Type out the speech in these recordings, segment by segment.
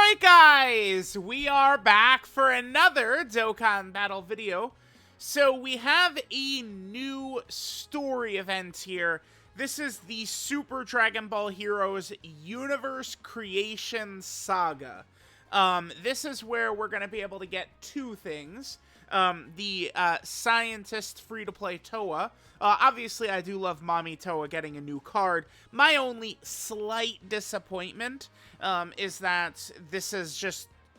Alright guys, we are back for another Dokkan battle video. So we have a new story event here. This is the Super Dragon Ball Heroes Universe Creation Saga. This is where we're going to be able to get two things. The Scientist free-to-play Toa. Obviously, I do love Mommy Toa getting a new card. My only slight disappointment is that this is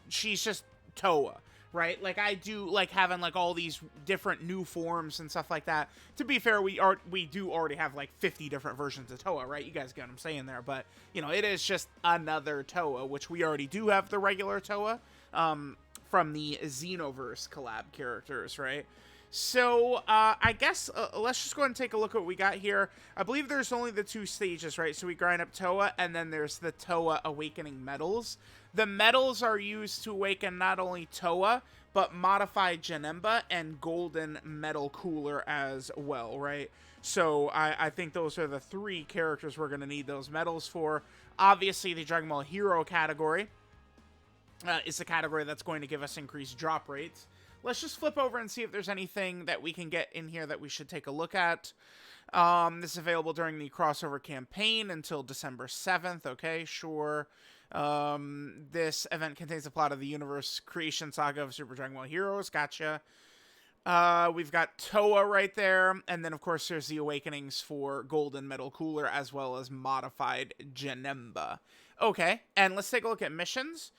she's just Toa, right? Like, I do like having, like, all these different new forms and stuff like that. To be fair, we do already have, like, 50 different versions of Toa, right? You guys get what I'm saying there. But, you know, it is just another Toa, which we already do have the regular Toa. From the Xenoverse collab characters, right? So, I guess, let's just go ahead and take a look at what we got here. I believe there's only the two stages, right? So we grind up Toa, and then there's the Toa Awakening Medals. The medals are used to awaken not only Toa, but modified Janemba and Golden Metal Cooler as well, right? So, I think those are the three characters we're going to need those medals for. Obviously, the Dragon Ball Hero category is the category that's going to give us increased drop rates. Let's just flip over and see if there's anything that we can get in here that we should take a look at. This is available during the crossover campaign until December 7th. Okay, sure. This event contains the plot of the Universe Creation Saga of Super Dragon Ball Heroes. Gotcha. We've got Toa right there. And then, of course, there's the Awakenings for Golden Metal Cooler as well as Modified Janemba. Okay, and let's take a look at missions.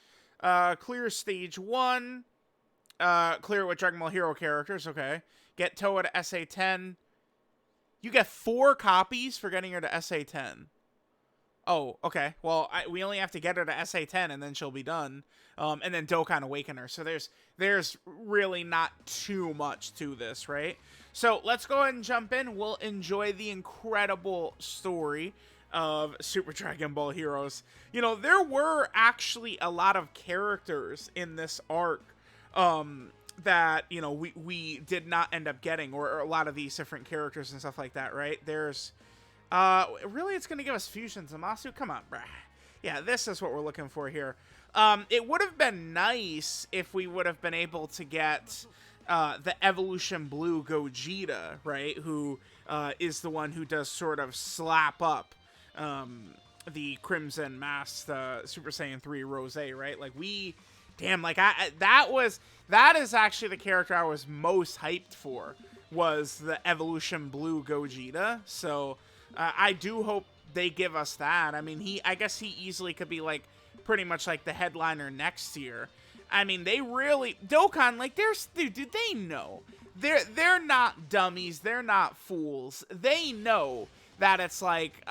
Clear stage 1. Clear with Dragon Ball Hero characters. Okay. Get Toa to SA10. You get 4 copies for getting her to SA10. Oh, okay. Well, we only have to get her to SA10 and then she'll be done. And then Dokkan Awaken her. So there's really not too much to this, right? So let's go ahead and jump in. We'll enjoy the incredible story of Super Dragon Ball Heroes. You know, there were actually a lot of characters in this arc that, you know, we did not end up getting, or a lot of these different characters and stuff like that, right? There's, really, it's going to give us Fusion Zamasu? Come on, bruh. Yeah, this is what we're looking for here. It would have been nice if we would have been able to get the Evolution Blue Gogeta, right? Who is the one who does sort of slap up the Crimson Mask, the Super Saiyan 3 Rose, right? Like, damn, like, that is actually the character I was most hyped for, was the Evolution Blue Gogeta. So, I do hope they give us that. I mean, I guess he easily could be, like, pretty much like the headliner next year. I mean, they really, Dokkan, like, dude, they know. They're not dummies. They're not fools. They know that it's like,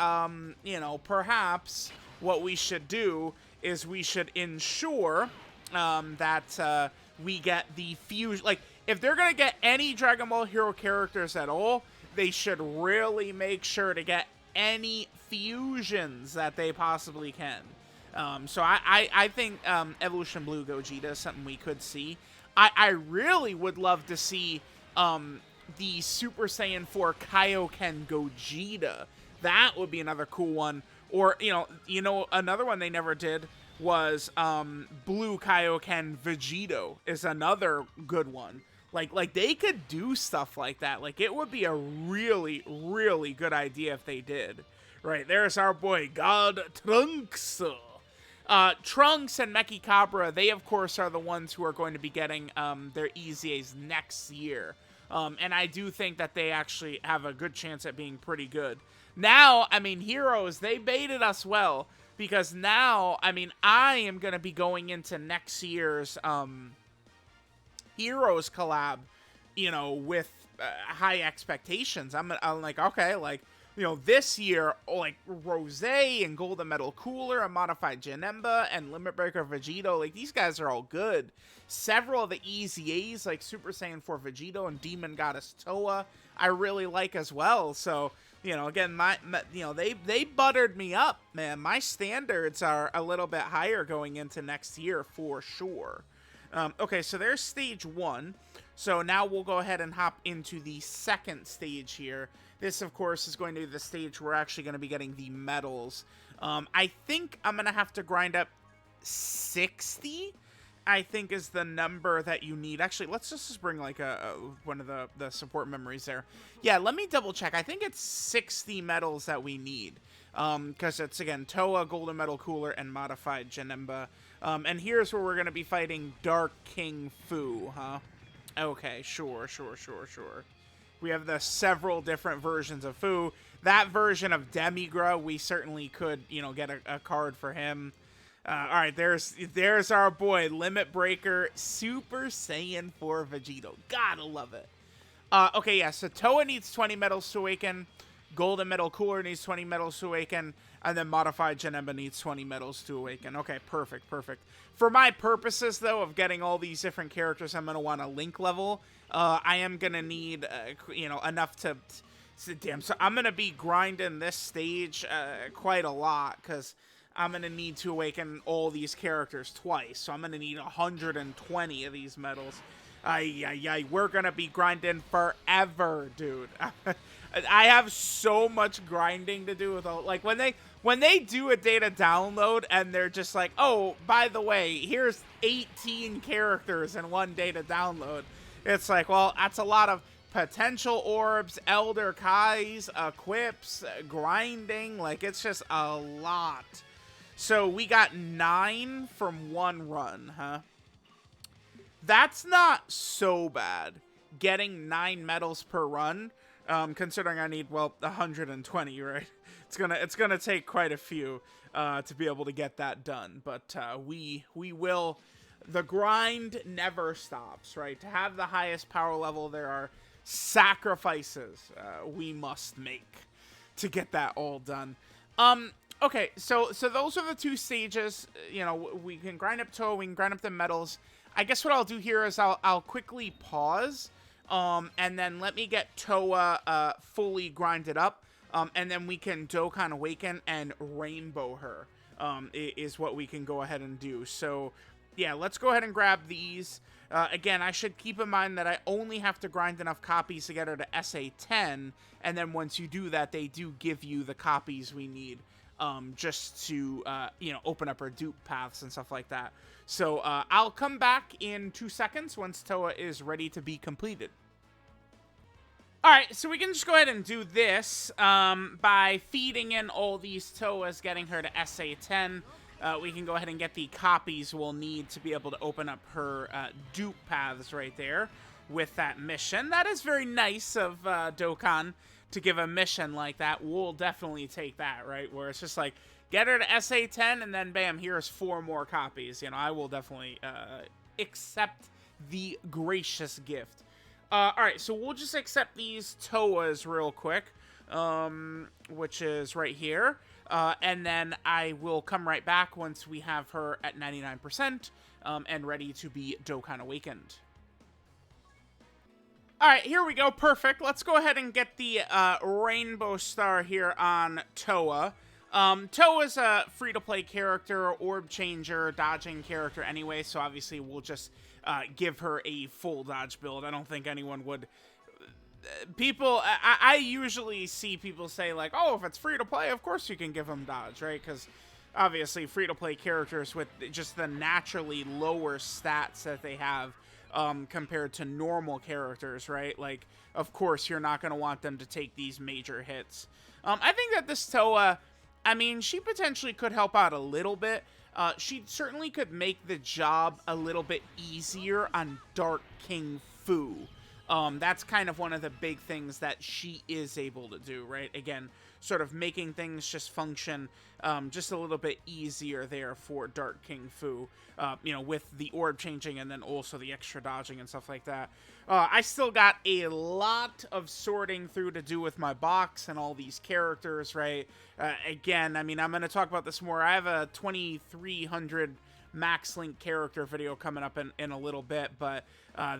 you know, perhaps what we should do is we should ensure that we get the fusion. Like, if they're going to get any Dragon Ball Hero characters at all, they should really make sure to get any fusions that they possibly can. So I think Evolution Blue Gogeta is something we could see. I really would love to see the Super Saiyan 4 Kaioken Gogeta. That would be another cool one. Or, you know, another one they never did was Blue Kaioken Vegito is another good one. Like they could do stuff like that. Like, it would be a really, really good idea if they did. Right, there's our boy God Trunks. Trunks and Meki Cabra, they of course are the ones who are going to be getting their EZAs next year. And I do think that they actually have a good chance at being pretty good. Now, I mean, Heroes, they baited us well, because now, I mean, I am going to be going into next year's Heroes collab, you know, with high expectations. I'm like, okay, like, you know, this year, like, Rose and Golden Metal Cooler and Modified Janemba and Limit Breaker Vegito, like, these guys are all good. Several of the EZAs, like Super Saiyan 4 Vegito and Demon Goddess Toa, I really like as well. So, you know, again, you know, they buttered me up, man. My standards are a little bit higher going into next year for sure. Okay, so there's stage 1. So now we'll go ahead and hop into the second stage here. This, of course, is going to be the stage where we're actually going to be getting the medals. I think I'm going to have to grind up 60, I think, is the number that you need. Actually, let's just bring like one of the support memories there. Yeah, let me double check. I think it's 60 medals that we need. Because it's, again, Toa, Golden Medal Cooler, and Modified Janemba. And here's where we're going to be fighting Dark King Fu, huh? Okay, sure. We have the several different versions of Fu. That version of Demigra, we certainly could, you know, get a card for him. All right, there's our boy, Limit Breaker, Super Saiyan 4 Vegito. Gotta love it. Okay, yeah, so Toa needs 20 medals to awaken. Golden Medal Cooler needs 20 medals to awaken, and then Modified Janemba needs 20 medals to awaken. Okay, perfect. For my purposes, though, of getting all these different characters I'm going to want a link level, I am going to need, you know, enough to... Damn, so I'm going to be grinding this stage quite a lot, because I'm going to need to awaken all these characters twice, so I'm going to need 120 of these medals. We're going to be grinding forever, dude. I have so much grinding to do with all, like, when they do a data download and they're just like, oh, by the way, here's 18 characters in one data download. It's like, well, that's a lot of potential orbs, Elder Kais, equips, grinding. Like, it's just a lot. So we got 9 from one run, huh? That's not so bad. Getting 9 medals per run. Considering I need, well, 120, right? It's gonna take quite a few to be able to get that done. But we will. The grind never stops, right? To have the highest power level, there are sacrifices we must make to get that all done. Okay, so those are the 2 stages. You know, we can grind up Toa, we can grind up the medals. I guess what I'll do here is I'll quickly pause. And then let me get Toa fully grinded up, and then we can Dokkan Awaken and Rainbow her, is what we can go ahead and do. So, yeah, let's go ahead and grab these. Again, I should keep in mind that I only have to grind enough copies to get her to SA10, and then once you do that, they do give you the copies we need, just to, you know, open up her dupe paths and stuff like that. So, I'll come back in 2 seconds once Toa is ready to be completed. Alright, so we can just go ahead and do this by feeding in all these Toas, getting her to SA10. We can go ahead and get the copies we'll need to be able to open up her dupe paths right there with that mission. That is very nice of Dokkan to give a mission like that. We'll definitely take that, right? Where it's just like, get her to SA10, and then bam, here's 4 more copies. You know, I will definitely accept the gracious gift. Alright, so we'll just accept these Toas real quick, which is right here. And then I will come right back once we have her at 99% and ready to be Dokkan Awakened. Alright, here we go. Perfect. Let's go ahead and get the Rainbow Star here on Toa. Toa's a free-to-play character, orb changer, dodging character anyway, so obviously we'll just give her a full dodge build. I don't think anyone would... People... I usually see people say, like, oh, if it's free-to-play, of course you can give them dodge, right? Because obviously free-to-play characters with just the naturally lower stats that they have compared to normal characters, right? Like, of course, you're not going to want them to take these major hits. I think that this Toa... I mean, she potentially could help out a little bit. She certainly could make the job a little bit easier on Dark King Fu. That's kind of one of the big things that she is able to do, right? Again, sort of making things just function just a little bit easier there for Dark King Fu, you know, with the orb changing and then also the extra dodging and stuff like that. I still got a lot of sorting through to do with my box and all these characters, right? Again, I mean, I'm going to talk about this more. I have a 2300 Max Link character video coming up in a little bit, but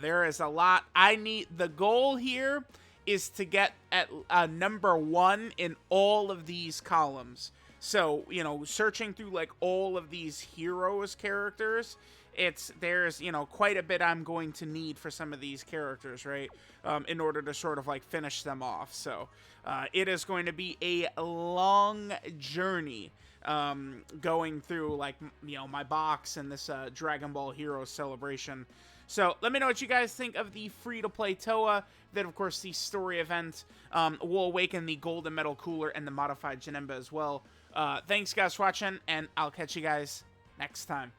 there is a lot. The goal here is to get at number 1 in all of these columns. So, you know, searching through like all of these heroes characters, there's, you know, quite a bit I'm going to need for some of these characters, right? In order to sort of like finish them off. So, it is going to be a long journey. going through, like, you know, my box and this Dragon Ball Hero celebration. So let me know what you guys think of the free-to-play Toa. Then, of course, the story event will awaken the Golden Metal Cooler and the Modified Janemba as well. Thanks, guys, for watching, and I'll catch you guys next time.